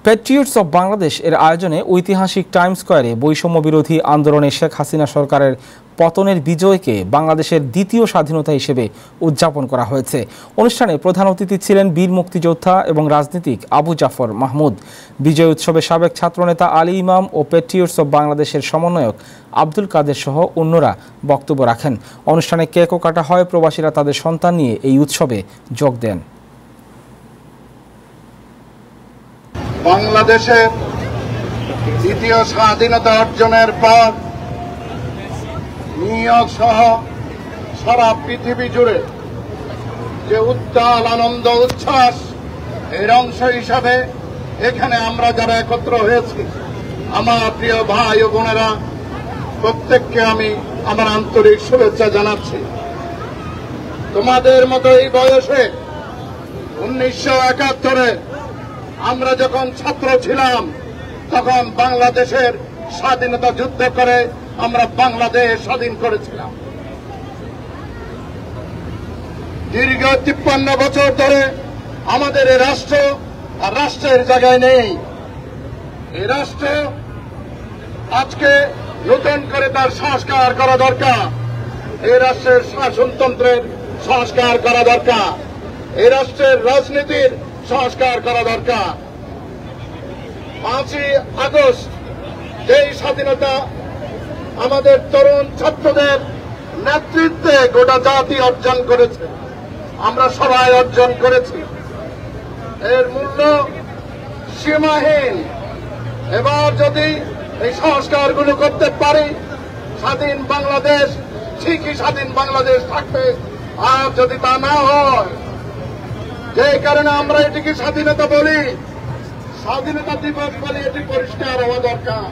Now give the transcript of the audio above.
Patriots of Bangladesh এর আয়োজনে ঐতিহাসিক টাইম স্কয়ারে বৈষম্য বিরোধী আন্দোলনে শেখ হাসিনা সরকারের পতনের বিজয়কে বাংলাদেশের দ্বিতীয় স্বাধীনতা হিসেবে উদযাপন করা হয়েছে। অনুষ্ঠানে প্রধান অতিথি ছিলেন বীর মুক্তিযোদ্ধা এবং রাজনীতিক আবু জাফর মাহমুদ। বিজয় উৎসবে সাবেক ছাত্রনেতা আলী ইমাম ও প্যাট্রিয়টস অব বাংলাদেশের সমন্বয়ক আব্দুল কাদের সহ অন্যরা বক্তব্য রাখেন। অনুষ্ঠানে কেকও কাটা হয়। প্রবাসীরা তাদের সন্তান নিয়ে এই উৎসবে যোগ দেন। বাংলাদেশের দ্বিতীয় স্বাধীনতা অর্জনের পর নিয়োগ সহ সারা পৃথিবী জুড়ে যে উত্তাল আনন্দ উচ্ছ্বাস এর অংশ হিসাবে এখানে আমরা যারা একত্র হয়েছি, আমার প্রিয় ভাই ও বোনেরা, প্রত্যেককে আমি আমার আন্তরিক শুভেচ্ছা জানাচ্ছি। তোমাদের মতো এই বয়সে 1971-এ আমরা যখন ছাত্র ছিলাম, তখন বাংলাদেশের স্বাধীনতা যুদ্ধ করে আমরা বাংলাদেশ স্বাধীন করেছিলাম। দীর্ঘ 53 বছর ধরে আমাদের এই রাষ্ট্র আর রাষ্ট্রের জায়গায় নেই। এই রাষ্ট্র আজকে নতুন করে তার সংস্কার করা দরকার। এই রাষ্ট্রের শাসনতন্ত্রের সংস্কার করা দরকার। এই রাষ্ট্রের রাজনীতির সংস্কার করা দরকার। 5ই আগস্ট যেই স্বাধীনতা আমাদের তরুণ ছাত্রদের নেতৃত্বে গোটা জাতি অর্জন করেছে, আমরা সবাই অর্জন করেছি। এর মূল্য সীমাহীন। এবার যদি এই সংস্কারগুলো করতে পারি, স্বাধীন বাংলাদেশ ঠিকই স্বাধীন বাংলাদেশ থাকবে। আর যদি তা না হয়, যে কারণে আমরা এটিকে স্বাধীনতা বলি, স্বাধীনতা দিবস বলি, এটি পরিষ্কার হওয়া দরকার।